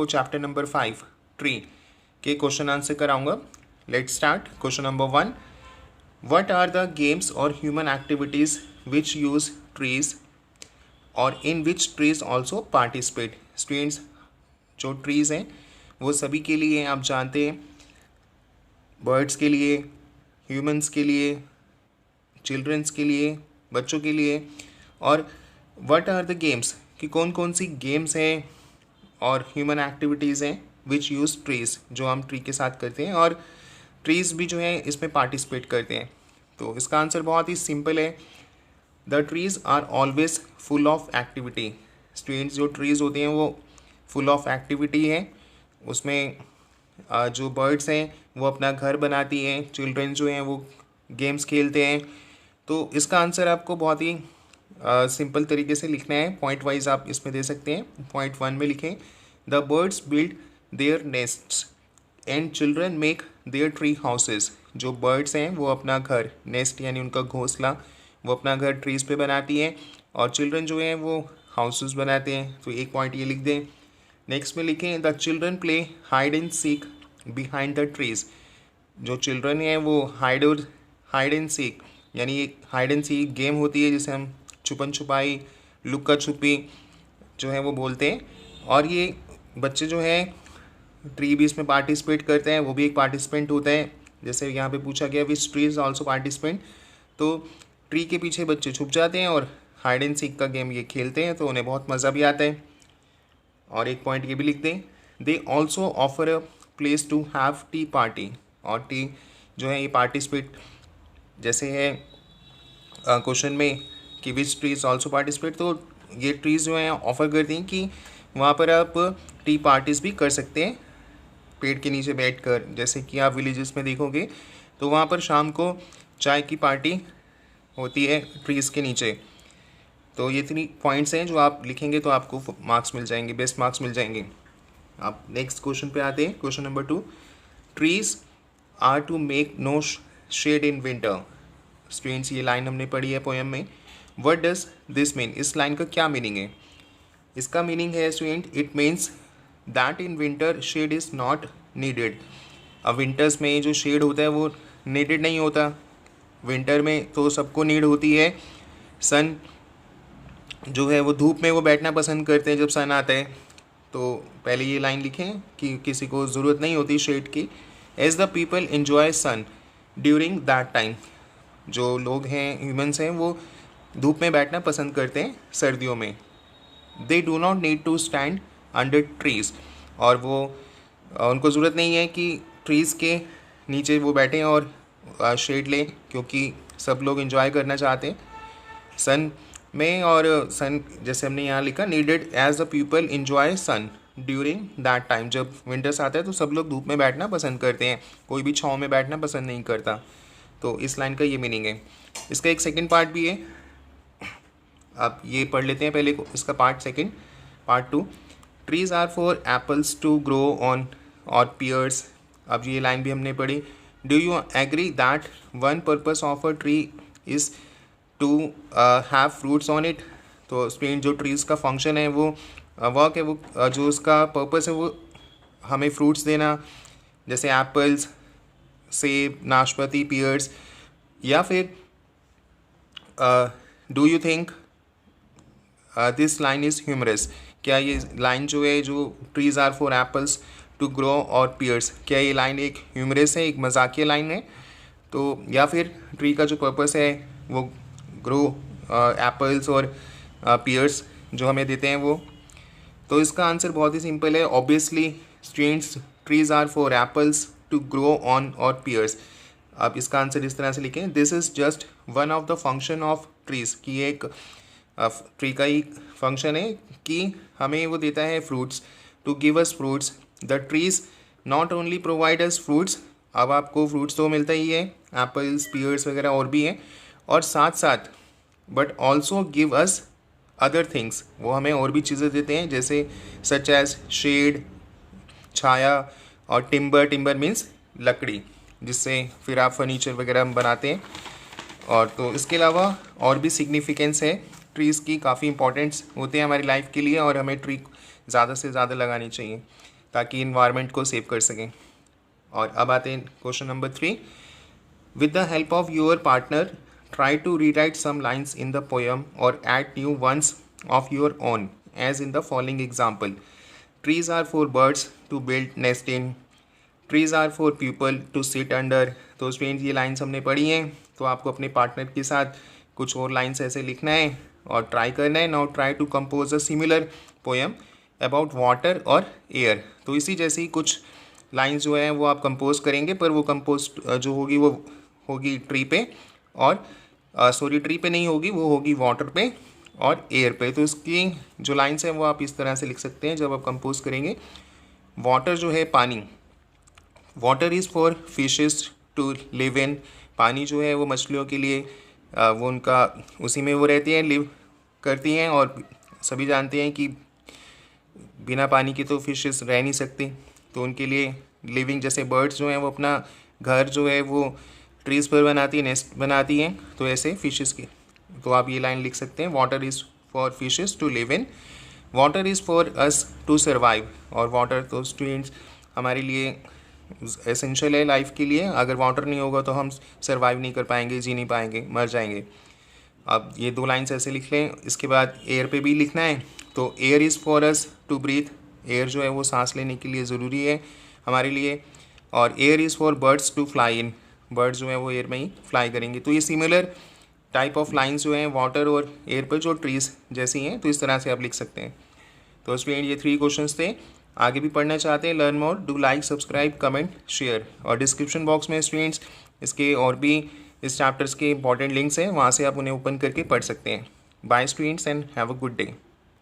तो chapter number 5 tree के question answer कराऊंगा। Let's start. Question number 1, what are the games और human activities which use trees और in which trees also participate. Students, जो trees हैं वो सभी के लिए आप जानते हैं, बर्ड्स के लिए, ह्यूमंस के लिए, चिल्ड्रंस के लिए, बच्चों के लिए। और व्हाट आर द गेम्स कि कौन कौन सी गेम्स हैं और ह्यूमन एक्टिविटीज़ हैं विच यूज़ ट्रीज़, जो हम ट्री के साथ करते हैं, और ट्रीज़ भी जो है इसमें पार्टिसिपेट करते हैं। तो इसका आंसर बहुत ही सिंपल है, the trees are always full of activity. Students, जो ट्रीज़ होते हैं वो फुल ऑफ एक्टिविटी है। उसमें जो बर्ड्स हैं वो अपना घर बनाती हैं, चिल्ड्रन जो हैं वो गेम्स खेलते हैं। तो इसका आंसर आपको बहुत ही सिंपल तरीके से लिखना है, पॉइंट वाइज आप इसमें दे सकते हैं। पॉइंट 1 में लिखें, the birds build their nests and children make their tree houses. जो बर्ड्स हैं वो अपना घर, नेस्ट यानी उनका घोंसला, वो अपना घर ट्रीज़ पे बनाती हैं, और चिल्ड्रन जो हैं वो हाउसेस बनाते हैं। तो एक पॉइंट ये लिख दें। नेक्स्ट में लिखें, the children play hide and seek behind the trees. जो चिल्ड्रन हैं वो हाइड एंड सीक यानी एक हाइड एंड सीक गेम होती है जिसे हम छुपन छुपाई, लुक्का छुपी जो है वो बोलते हैं। और ये बच्चे जो हैं ट्री भी इसमें पार्टिसिपेट करते हैं, वो भी एक पार्टिसिपेंट होता है। जैसे यहाँ पे पूछा गया which tree is also participant, तो ट्री के पीछे बच्चे छुप जाते हैं और हाइड एंड सीक का गेम ये खेलते हैं, तो उन्हें बहुत मज़ा भी आता है। और एक पॉइंट ये भी लिख दें, they also offer a place to have tea party. और टी जो है ये पार्टिसिपेट, जैसे है क्वेश्चन में कि विच ट्रीज ऑल्सो पार्टिसिपेट, तो ये ट्रीज़ जो हैं ऑफ़र करती हैं कि वहाँ पर आप टी पार्टीज़ भी कर सकते हैं पेड़ के नीचे बैठकर। जैसे कि आप विलेजेस में देखोगे तो वहाँ पर शाम को चाय की पार्टी होती है ट्रीज़ के नीचे। तो ये 3 पॉइंट्स हैं जो आप लिखेंगे तो आपको मार्क्स मिल जाएंगे, बेस्ट मार्क्स मिल जाएंगे। आप नेक्स्ट क्वेश्चन पे आते हैं। Question number 2, trees are to make no shade in winter. Students, ये लाइन हमने पढ़ी है पोएम में। What does this mean? इस लाइन का क्या मीनिंग है? इसका मीनिंग है student, it means that in winter shade is not needed. अब विंटर्स में जो शेड होता है वो नीडेड नहीं होता। विंटर में तो सबको नीड होती है। सन जो है वो धूप में वो बैठना पसंद करते हैं जब सन आता है। तो पहले ये लाइन लिखें कि किसी को ज़रूरत नहीं होती शेड की। As the people enjoy sun during that time. जो लोग हैं, ह्यूमंस हैं, वो धूप में बैठना पसंद करते हैं सर्दियों में। They do not need to stand under trees. और वो उनको ज़रूरत नहीं है कि ट्रीज़ के नीचे वो बैठें और शेड लें, क्योंकि सब लोग इन्जॉय करना चाहते हैं सन में। और सन जैसे हमने यहाँ लिखा, needed as the people enjoy sun during that time. जब विंटर्स आता है तो सब लोग धूप में बैठना पसंद करते हैं, कोई भी छाँव में बैठना पसंद नहीं करता। तो इस लाइन का ये मीनिंग है। इसका एक सेकंड पार्ट भी है, आप ये पढ़ लेते हैं पहले को। इसका part second, part 2, trees are for apples to grow on और पियर्स। अब ये लाइन भी हमने पढ़ी। Do you agree that one purpose of a tree is to have fruits on it. तो स्टूडेंट, जो ट्रीज़ का फंक्शन है वो वर्क है, वो जो उसका पर्पस है वो हमें फ्रूट्स देना, जैसे एप्पल्स, सेब, नाशपाती, पियर्स। या फिर do you think this line is humorous. क्या ये लाइन जो है, जो trees are for apples to grow और पियर्स, क्या ये लाइन एक ह्यूमरस है, एक मजाकिया लाइन है? तो या फिर ट्री का जो पर्पस है वो ग्रो एप्पल्स और पियर्स जो हमें देते हैं वो। तो इसका आंसर बहुत ही सिंपल है, obviously students, trees are for apples to grow on और पियर्स। आप इसका आंसर इस तरह से लिखें, this is just one of the function of trees, कि एक ट्री का ही फंक्शन है कि हमें वो देता है fruits, to give us fruits. The trees not only provide us fruits, अब आपको फ्रूट्स तो मिलता ही है, एप्पल्स, पियर्स वगैरह और भी हैं, और साथ साथ but also give us other things, वो हमें और भी चीज़ें देते हैं, जैसे सच एज शेड, छाया, और टिम्बर मीन्स लकड़ी, जिससे फिर आप फर्नीचर वगैरह हम बनाते हैं। और तो इसके अलावा और भी सिग्निफिकेंस है ट्रीज़ की, काफ़ी इंपॉर्टेंट्स होते हैं हमारी लाइफ के लिए, और हमें ट्री ज़्यादा से ज़्यादा लगानी चाहिए। ताकि इन्वायरमेंट को सेव कर सकें। और अब आते हैं question number 3। With the help of your partner try to rewrite some lines in the poem और add new ones of your own as in the following example. Trees are for birds to build nest in, trees are for people to sit under. तो student ये lines हमने पढ़ी हैं, तो आपको अपने partner के साथ कुछ और लाइन्स ऐसे लिखना है और ट्राई करना है। Now try to compose a similar poem about water और एयर। तो इसी जैसी कुछ लाइन्स जो हैं वो आप कंपोज करेंगे, पर वो कंपोज जो होगी वो होगी ट्री पे, और सॉरी ट्री पे नहीं होगी, वो होगी वाटर पे और एयर पे। तो इसकी जो लाइन्स हैं वो आप इस तरह से लिख सकते हैं जब आप कंपोज करेंगे। वाटर जो है पानी, water is for fishes to live in. पानी जो है वो मछलियों के लिए वो उनका उसी में वो रहती हैं, लिव करती हैं, और सभी जानते हैं कि बिना पानी के तो फिशेस रह नहीं सकती, तो उनके लिए लिविंग, जैसे बर्ड्स जो हैं वो अपना घर जो है वो ट्रीज़ पर बनाती है, नेस्ट बनाती हैं, तो ऐसे फिशेस की। तो आप ये लाइन लिख सकते हैं, water is for fishes to live in, water is for us to survive. और वाटर तो स्टूडेंट्स हमारे लिए एसेंशियल है लाइफ के लिए, अगर वाटर नहीं होगा तो हम सर्वाइव नहीं कर पाएंगे, जी नहीं पाएंगे, मर जाएंगे। अब ये 2 लाइन्स ऐसे लिख लें। इसके बाद एयर पे भी लिखना है, तो air is for us to breathe, air जो है वो सांस लेने के लिए ज़रूरी है हमारे लिए। और air is for birds to fly in, birds जो है वो एयर में ही फ्लाई करेंगे। तो ये सिमिलर टाइप ऑफ लाइन्स जो हैं वाटर और एयर पर जो ट्रीज़ जैसी हैं, तो इस तरह से आप लिख सकते हैं। तो स्टूडेंट ये 3 क्वेश्चंस थे। आगे भी पढ़ना चाहते हैं, learn more, do like, subscribe, comment, share. और डिस्क्रिप्शन बॉक्स में स्टूडेंट्स इसके और भी इस चैप्टर्स के इंपॉर्टेंट लिंक्स हैं, वहाँ से आप उन्हें ओपन करके पढ़ सकते हैं। Bye students and have a good day.